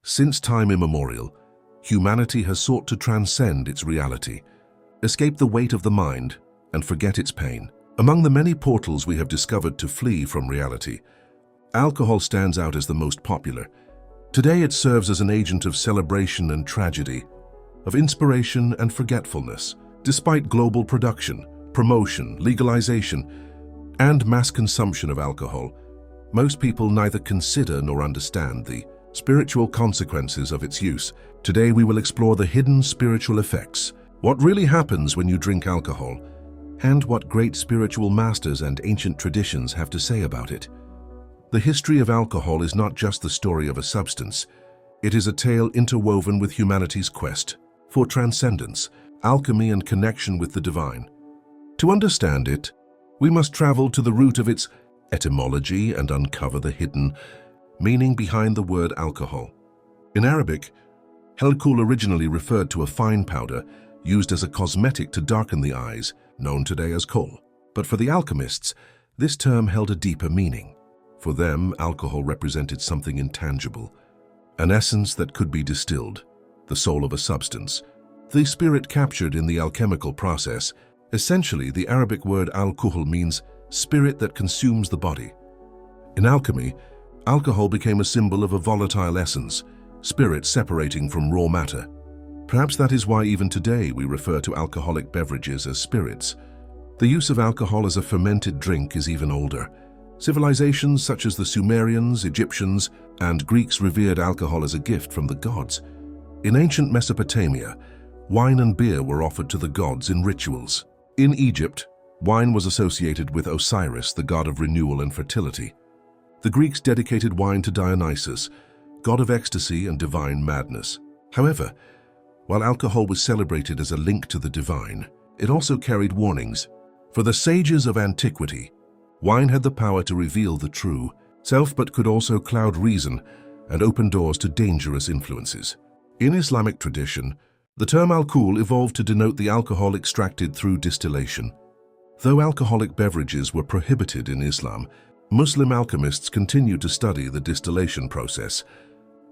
Since time immemorial, humanity has sought to transcend its reality, escape the weight of the mind, and forget its pain. Among the many portals we have discovered to flee from reality, alcohol stands out as the most popular. Today it serves as an agent of celebration and tragedy, of inspiration and forgetfulness. Despite global production, promotion, legalization, and mass consumption of alcohol, most people neither consider nor understand the spiritual consequences of its use. Today we will explore the hidden spiritual effects, what really happens when you drink alcohol, and what great spiritual masters and ancient traditions have to say about it. The history of alcohol is not just the story of a substance. It is a tale interwoven with humanity's quest for transcendence, alchemy, and connection with the divine. To understand it, we must travel to the root of its etymology and uncover the hidden meaning behind the word alcohol. In Arabic, alcohol originally referred to a fine powder used as a cosmetic to darken the eyes, known today as kohl. But for the alchemists, this term held a deeper meaning. For them, alcohol represented something intangible, an essence that could be distilled, the soul of a substance, the spirit captured in the alchemical process. Essentially, the Arabic word al-kuhl means spirit that consumes the body. In alchemy, alcohol became a symbol of a volatile essence, spirit separating from raw matter. Perhaps that is why even today we refer to alcoholic beverages as spirits. The use of alcohol as a fermented drink is even older. Civilizations such as the Sumerians, Egyptians, and Greeks revered alcohol as a gift from the gods. In ancient Mesopotamia, wine and beer were offered to the gods in rituals. In Egypt, wine was associated with Osiris, the god of renewal and fertility. The Greeks dedicated wine to Dionysus, god of ecstasy and divine madness. However, while alcohol was celebrated as a link to the divine, it also carried warnings. For the sages of antiquity, wine had the power to reveal the true self but could also cloud reason and open doors to dangerous influences. In Islamic tradition, the term alcohol evolved to denote the alcohol extracted through distillation. Though alcoholic beverages were prohibited in Islam, Muslim alchemists continued to study the distillation process,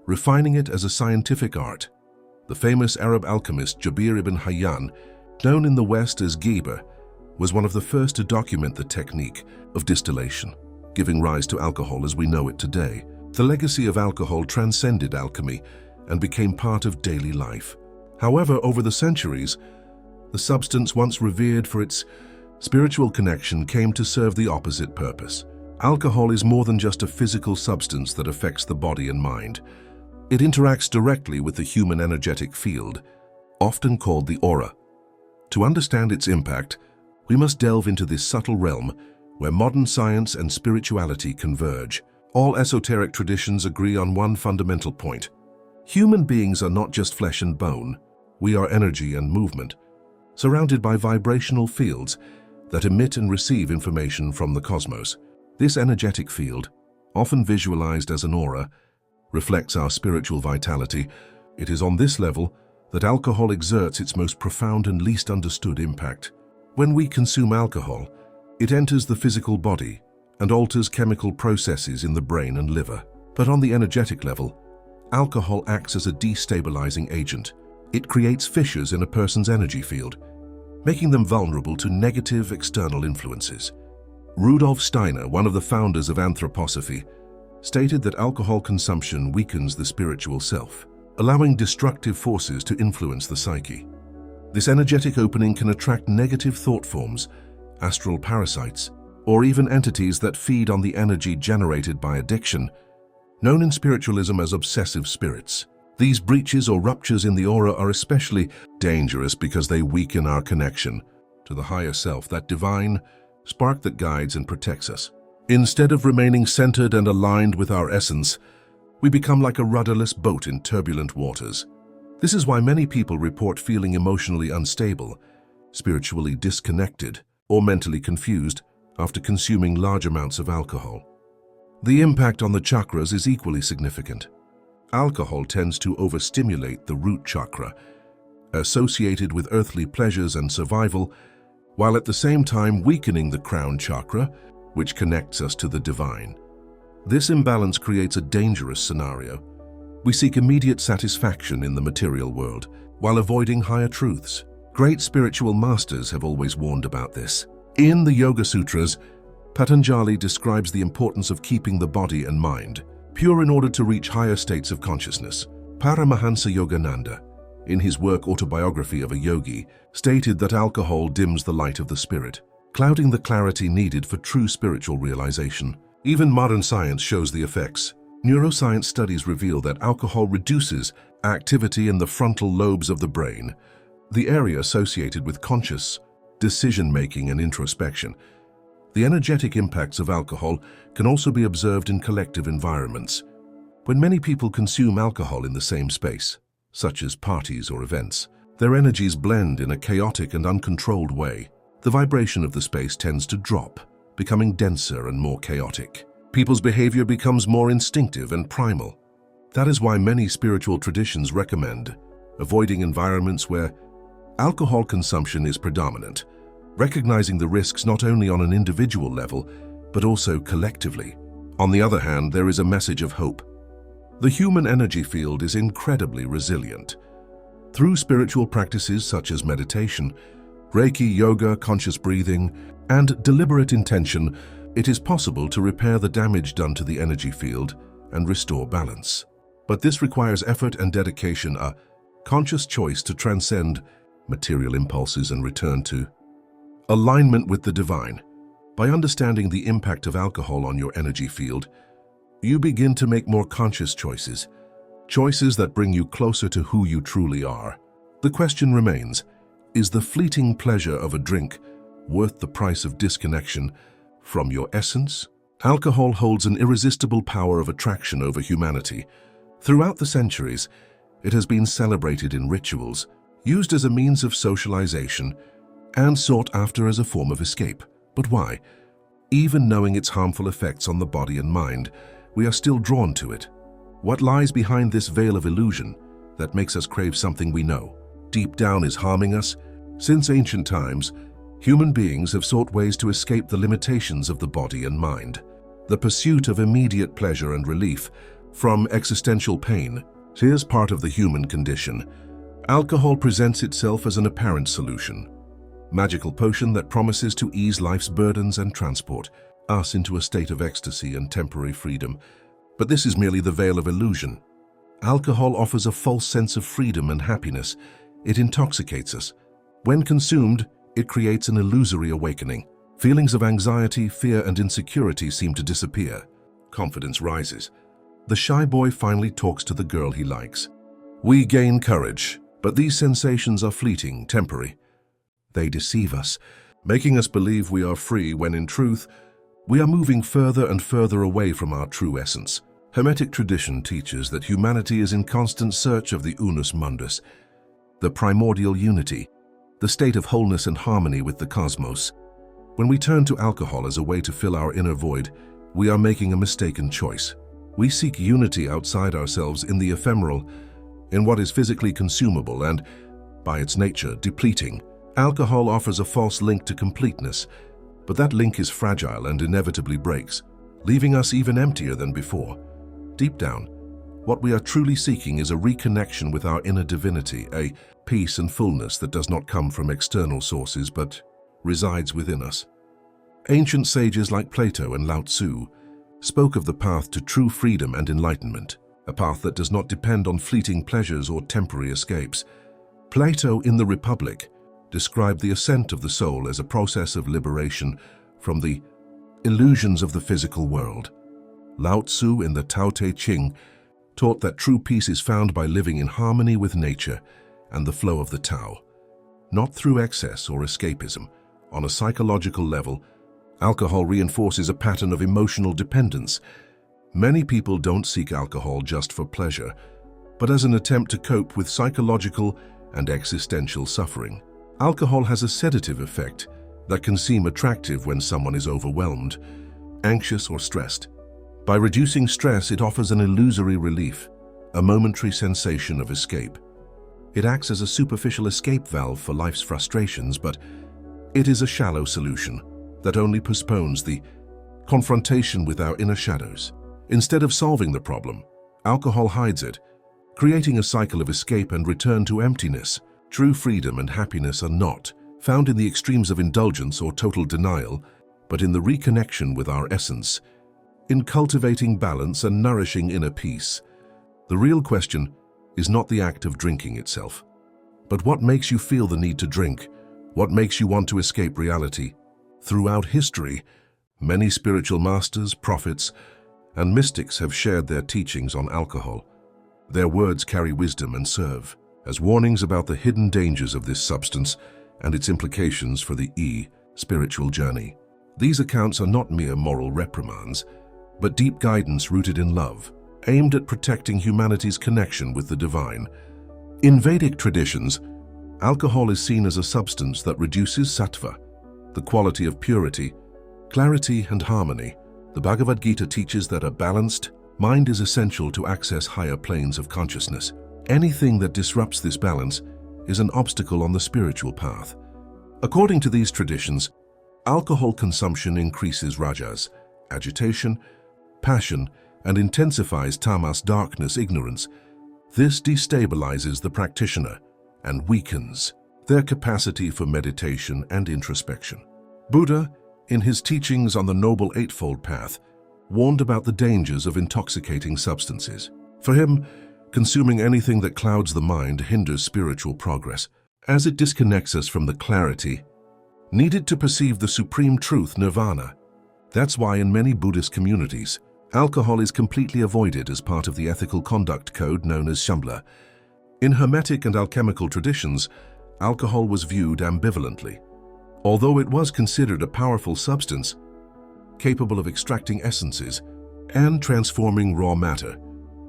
refining it as a scientific art. The famous Arab alchemist Jabir ibn Hayyan, known in the West as Geber, was one of the first to document the technique of distillation, giving rise to alcohol as we know it today. The legacy of alcohol transcended alchemy and became part of daily life. However, over the centuries, the substance once revered for its spiritual connection came to serve the opposite purpose. Alcohol is more than just a physical substance that affects the body and mind. It interacts directly with the human energetic field, often called the aura. To understand its impact, we must delve into this subtle realm where modern science and spirituality converge. All esoteric traditions agree on one fundamental point. Human beings are not just flesh and bone. We are energy and movement, surrounded by vibrational fields that emit and receive information from the cosmos. This energetic field, often visualized as an aura, reflects our spiritual vitality. It is on this level that alcohol exerts its most profound and least understood impact. When we consume alcohol, it enters the physical body and alters chemical processes in the brain and liver. But on the energetic level, alcohol acts as a destabilizing agent. It creates fissures in a person's energy field, making them vulnerable to negative external influences. Rudolf Steiner, one of the founders of anthroposophy, stated that alcohol consumption weakens the spiritual self, allowing destructive forces to influence the psyche. This energetic opening can attract negative thought forms, astral parasites, or even entities that feed on the energy generated by addiction, known in spiritualism as obsessive spirits. These breaches or ruptures in the aura are especially dangerous because they weaken our connection to the higher self, that divine spark that guides and protects us. Instead of remaining centered and aligned with our essence, we become like a rudderless boat in turbulent waters. This is why many people report feeling emotionally unstable, spiritually disconnected, or mentally confused after consuming large amounts of alcohol. The impact on the chakras is equally significant. Alcohol tends to overstimulate the root chakra, associated with earthly pleasures and survival, while at the same time weakening the crown chakra, which connects us to the divine. This imbalance creates a dangerous scenario. We seek immediate satisfaction in the material world, while avoiding higher truths. Great spiritual masters have always warned about this. In the Yoga Sutras, Patanjali describes the importance of keeping the body and mind pure in order to reach higher states of consciousness. Paramahansa Yogananda, in his work Autobiography of a Yogi, stated that alcohol dims the light of the spirit, clouding the clarity needed for true spiritual realization. Even modern science shows the effects. Neuroscience studies reveal that alcohol reduces activity in the frontal lobes of the brain, the area associated with conscious decision-making and introspection. The energetic impacts of alcohol can also be observed in collective environments. When many people consume alcohol in the same space, such as parties or events, their energies blend in a chaotic and uncontrolled way. The vibration of the space tends to drop, becoming denser and more chaotic. People's behavior becomes more instinctive and primal. That is why many spiritual traditions recommend avoiding environments where alcohol consumption is predominant, recognizing the risks not only on an individual level, but also collectively. On the other hand, there is a message of hope. The human energy field is incredibly resilient. Through spiritual practices such as meditation, Reiki, yoga, conscious breathing, and deliberate intention, it is possible to repair the damage done to the energy field and restore balance. But this requires effort and dedication, a conscious choice to transcend material impulses and return to alignment with the divine. By understanding the impact of alcohol on your energy field, you begin to make more conscious choices, choices that bring you closer to who you truly are. The question remains, is the fleeting pleasure of a drink worth the price of disconnection from your essence? Alcohol holds an irresistible power of attraction over humanity. Throughout the centuries, it has been celebrated in rituals, used as a means of socialization, and sought after as a form of escape. But why? Even knowing its harmful effects on the body and mind, we are still drawn to it. What lies behind this veil of illusion that makes us crave something we know deep down is harming us? Since ancient times, human beings have sought ways to escape the limitations of the body and mind. The pursuit of immediate pleasure and relief from existential pain is part of the human condition. Alcohol presents itself as an apparent solution, magical potion that promises to ease life's burdens and transport us into a state of ecstasy and temporary freedom. But this is merely the veil of illusion. Alcohol offers a false sense of freedom and happiness. It intoxicates us. When consumed, it creates an illusory awakening. Feelings of anxiety, fear, and insecurity seem to disappear. Confidence rises. The shy boy finally talks to the girl he likes. We gain courage, but these sensations are fleeting, temporary. They deceive us, making us believe we are free when in truth, we are moving further and further away from our true essence. Hermetic tradition teaches that humanity is in constant search of the unus mundus, the primordial unity, the state of wholeness and harmony with the cosmos. When we turn to alcohol as a way to fill our inner void, we are making a mistaken choice. We seek unity outside ourselves in the ephemeral, in what is physically consumable and, by its nature, depleting. Alcohol offers a false link to completeness, but that link is fragile and inevitably breaks, leaving us even emptier than before. Deep down, what we are truly seeking is a reconnection with our inner divinity, a peace and fullness that does not come from external sources but resides within us. Ancient sages like Plato and Lao Tzu spoke of the path to true freedom and enlightenment, a path that does not depend on fleeting pleasures or temporary escapes. Plato in the Republic described the ascent of the soul as a process of liberation from the illusions of the physical world. Lao Tzu in the Tao Te Ching taught that true peace is found by living in harmony with nature and the flow of the Tao, not through excess or escapism. On a psychological level, alcohol reinforces a pattern of emotional dependence. Many people don't seek alcohol just for pleasure, but as an attempt to cope with psychological and existential suffering. Alcohol has a sedative effect that can seem attractive when someone is overwhelmed, anxious, or stressed. By reducing stress, it offers an illusory relief, a momentary sensation of escape. It acts as a superficial escape valve for life's frustrations, but it is a shallow solution that only postpones the confrontation with our inner shadows. Instead of solving the problem, alcohol hides it, creating a cycle of escape and return to emptiness. True freedom and happiness are not found in the extremes of indulgence or total denial, but in the reconnection with our essence, in cultivating balance and nourishing inner peace. The real question is not the act of drinking itself, but what makes you feel the need to drink, what makes you want to escape reality. Throughout history, many spiritual masters, prophets, and mystics have shared their teachings on alcohol. Their words carry wisdom and serve as warnings about the hidden dangers of this substance and its implications for the spiritual journey. These accounts are not mere moral reprimands, but deep guidance rooted in love, aimed at protecting humanity's connection with the divine. In Vedic traditions, alcohol is seen as a substance that reduces sattva, the quality of purity, clarity, and harmony. The Bhagavad Gita teaches that a balanced mind is essential to access higher planes of consciousness. Anything that disrupts this balance is an obstacle on the spiritual path. According to these traditions, alcohol consumption increases rajas, agitation, passion, and intensifies tamas, darkness, ignorance. This destabilizes the practitioner and weakens their capacity for meditation and introspection. Buddha, in his teachings on the Noble Eightfold Path, warned about the dangers of intoxicating substances. For him, consuming anything that clouds the mind hinders spiritual progress, as it disconnects us from the clarity needed to perceive the supreme truth, nirvana. That's why in many Buddhist communities, alcohol is completely avoided as part of the ethical conduct code known as Shambhala. In Hermetic and alchemical traditions, alcohol was viewed ambivalently. Although it was considered a powerful substance, capable of extracting essences and transforming raw matter,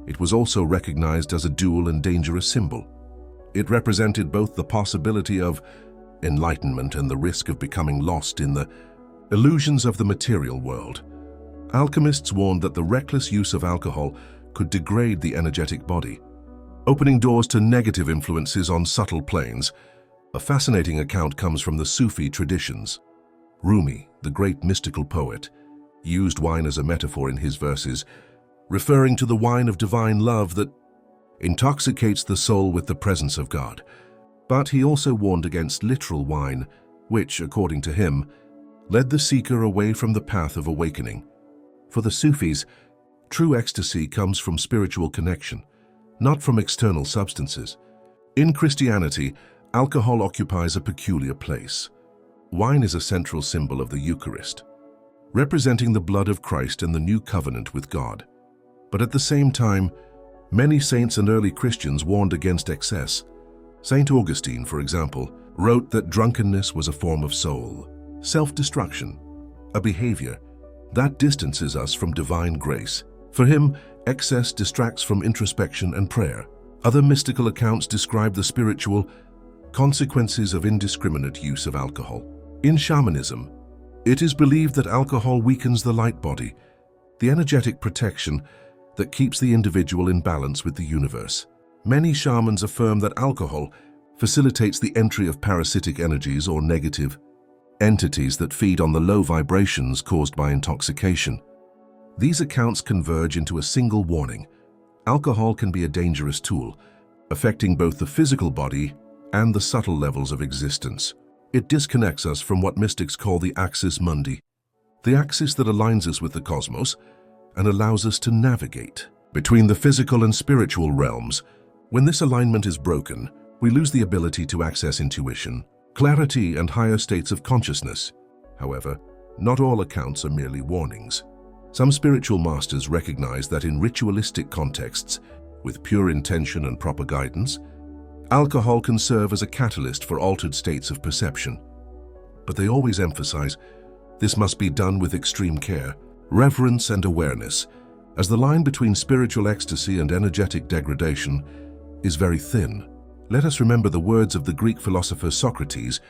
it was also recognized as a dual and dangerous symbol. It represented both the possibility of enlightenment and the risk of becoming lost in the illusions of the material world. Alchemists warned that the reckless use of alcohol could degrade the energetic body, opening doors to negative influences on subtle planes. A fascinating account comes from the Sufi traditions. Rumi, the great mystical poet, used wine as a metaphor in his verses, referring to the wine of divine love that intoxicates the soul with the presence of God. But he also warned against literal wine, which, according to him, led the seeker away from the path of awakening. For the Sufis, true ecstasy comes from spiritual connection, not from external substances. In Christianity, alcohol occupies a peculiar place. Wine is a central symbol of the Eucharist, representing the blood of Christ and the new covenant with God. But at the same time, many saints and early Christians warned against excess. Saint Augustine, for example, wrote that drunkenness was a form of soul self-destruction, a behavior that distances us from divine grace. For him, excess distracts from introspection and prayer. Other mystical accounts describe the spiritual consequences of indiscriminate use of alcohol. In shamanism, it is believed that alcohol weakens the light body, the energetic protection that keeps the individual in balance with the universe. Many shamans affirm that alcohol facilitates the entry of parasitic energies or negative entities that feed on the low vibrations caused by intoxication. These accounts converge into a single warning. Alcohol can be a dangerous tool, affecting both the physical body and the subtle levels of existence. It disconnects us from what mystics call the axis mundi, the axis that aligns us with the cosmos and allows us to navigate between the physical and spiritual realms. When this alignment is broken, we lose the ability to access intuition, clarity, and higher states of consciousness. However, not all accounts are merely warnings. Some spiritual masters recognize that in ritualistic contexts, with pure intention and proper guidance, alcohol can serve as a catalyst for altered states of perception. But they always emphasize this must be done with extreme care, reverence, and awareness, as the line between spiritual ecstasy and energetic degradation is very thin. Let us remember the words of the Greek philosopher Socrates,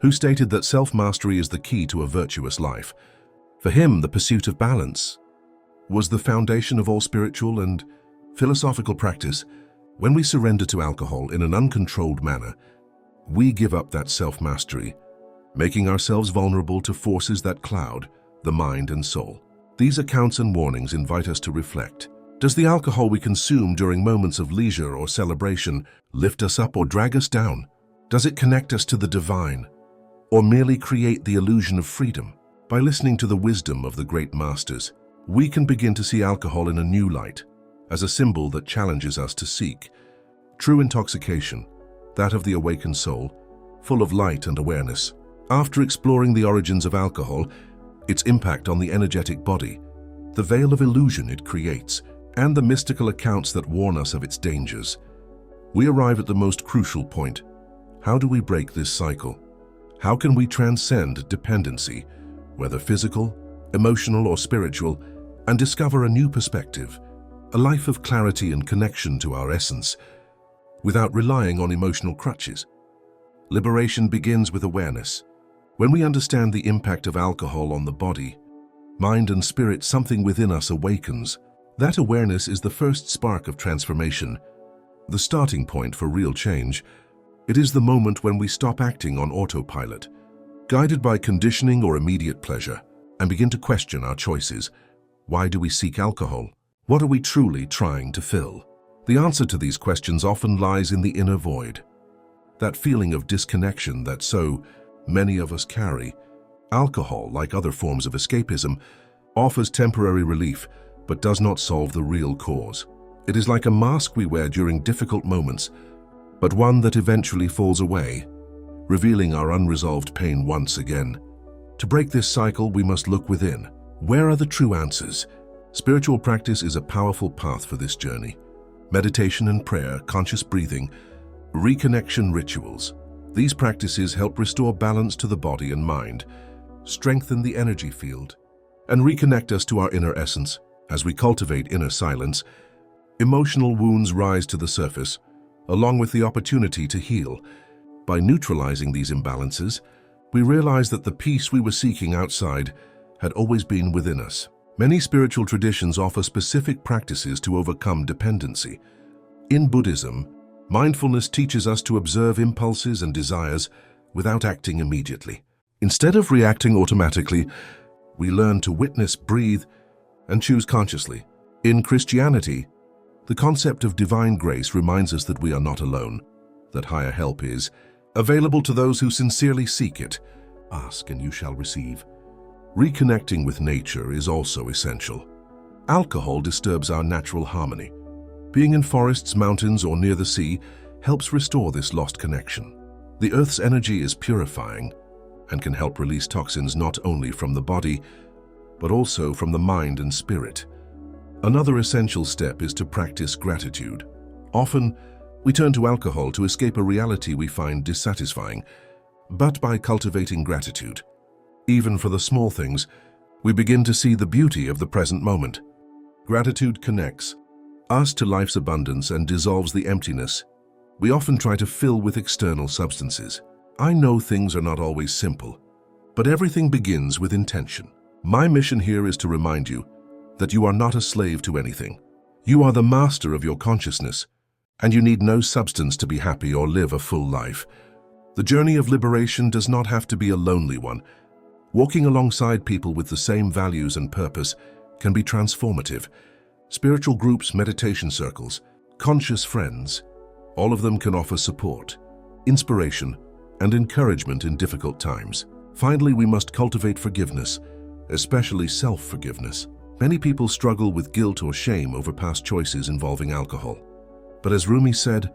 who stated that self-mastery is the key to a virtuous life. For him, the pursuit of balance was the foundation of all spiritual and philosophical practice. When we surrender to alcohol in an uncontrolled manner, we give up that self-mastery, making ourselves vulnerable to forces that cloud the mind and soul. These accounts and warnings invite us to reflect. Does the alcohol we consume during moments of leisure or celebration lift us up or drag us down? Does it connect us to the divine, or merely create the illusion of freedom? By listening to the wisdom of the great masters, we can begin to see alcohol in a new light, as a symbol that challenges us to seek true intoxication, that of the awakened soul, full of light and awareness. After exploring the origins of alcohol, its impact on the energetic body, the veil of illusion it creates, and the mystical accounts that warn us of its dangers, we arrive at the most crucial point. How do we break this cycle? How can we transcend dependency, whether physical, emotional, or spiritual, and discover a new perspective, a life of clarity and connection to our essence, without relying on emotional crutches? Liberation begins with awareness. When we understand the impact of alcohol on the body, mind, and spirit, something within us awakens. That awareness is the first spark of transformation, the starting point for real change. It is the moment when we stop acting on autopilot, guided by conditioning or immediate pleasure, and begin to question our choices. Why do we seek alcohol? What are we truly trying to fill? The answer to these questions often lies in the inner void, that feeling of disconnection that so many of us carry. Alcohol, like other forms of escapism, offers temporary relief, but does not solve the real cause. It is like a mask we wear during difficult moments, but one that eventually falls away, revealing our unresolved pain once again. To break this cycle, we must look within. Where are the true answers? Spiritual practice is a powerful path for this journey. Meditation and prayer, conscious breathing, reconnection rituals. These practices help restore balance to the body and mind, strengthen the energy field, and reconnect us to our inner essence. As we cultivate inner silence, emotional wounds rise to the surface, along with the opportunity to heal. By neutralizing these imbalances, we realize that the peace we were seeking outside had always been within us. Many spiritual traditions offer specific practices to overcome dependency. In Buddhism, mindfulness teaches us to observe impulses and desires without acting immediately. Instead of reacting automatically, we learn to witness, breathe, and choose consciously. In Christianity, the concept of divine grace reminds us that we are not alone, that higher help is available to those who sincerely seek it. Ask and you shall receive. Reconnecting with nature is also essential. Alcohol disturbs our natural harmony. Being in forests, mountains, or near the sea helps restore this lost connection. The Earth's energy is purifying and can help release toxins not only from the body, but also from the mind and spirit. Another essential step is to practice gratitude. Often, we turn to alcohol to escape a reality we find dissatisfying, but by cultivating gratitude, even for the small things, we begin to see the beauty of the present moment. Gratitude connects us to life's abundance and dissolves the emptiness we often try to fill with external substances. I know things are not always simple, but everything begins with intention. My mission here is to remind you that you are not a slave to anything. You are the master of your consciousness, and you need no substance to be happy or live a full life. The journey of liberation does not have to be a lonely one. Walking alongside people with the same values and purpose can be transformative. Spiritual groups, meditation circles, conscious friends, all of them can offer support, inspiration, and encouragement in difficult times. Finally, we must cultivate forgiveness, especially self-forgiveness. Many people struggle with guilt or shame over past choices involving alcohol. But as Rumi said,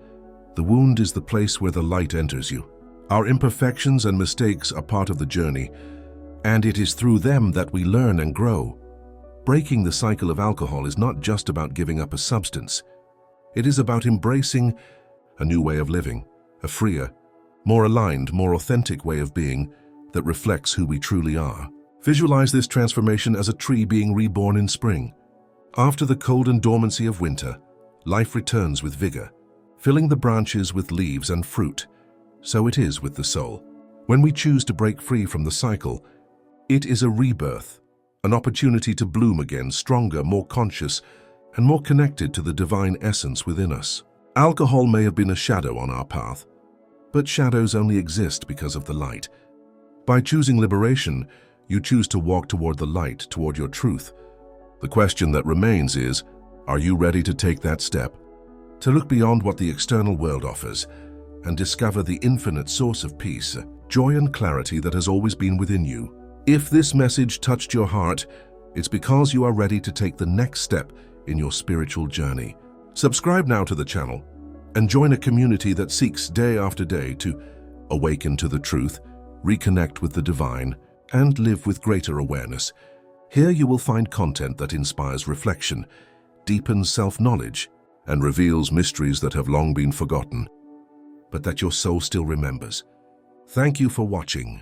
the wound is the place where the light enters you. Our imperfections and mistakes are part of the journey, and it is through them that we learn and grow. Breaking the cycle of alcohol is not just about giving up a substance. It is about embracing a new way of living, a freer, more aligned, more authentic way of being that reflects who we truly are. Visualize this transformation as a tree being reborn in spring. After the cold and dormancy of winter, life returns with vigor, filling the branches with leaves and fruit. So it is with the soul. When we choose to break free from the cycle, it is a rebirth, an opportunity to bloom again, stronger, more conscious, and more connected to the divine essence within us. Alcohol may have been a shadow on our path, but shadows only exist because of the light. By choosing liberation, you choose to walk toward the light, toward your truth. The question that remains is, Are you ready to take that step? To look beyond what the external world offers and discover the infinite source of peace, joy and clarity that has always been within you. If this message touched your heart, it's because you are ready to take the next step in your spiritual journey. Subscribe now to the channel and join a community that seeks day after day to awaken to the truth, reconnect with the divine, and live with greater awareness. Here you will find content that inspires reflection, deepens self-knowledge, and reveals mysteries that have long been forgotten, but that your soul still remembers. Thank you for watching.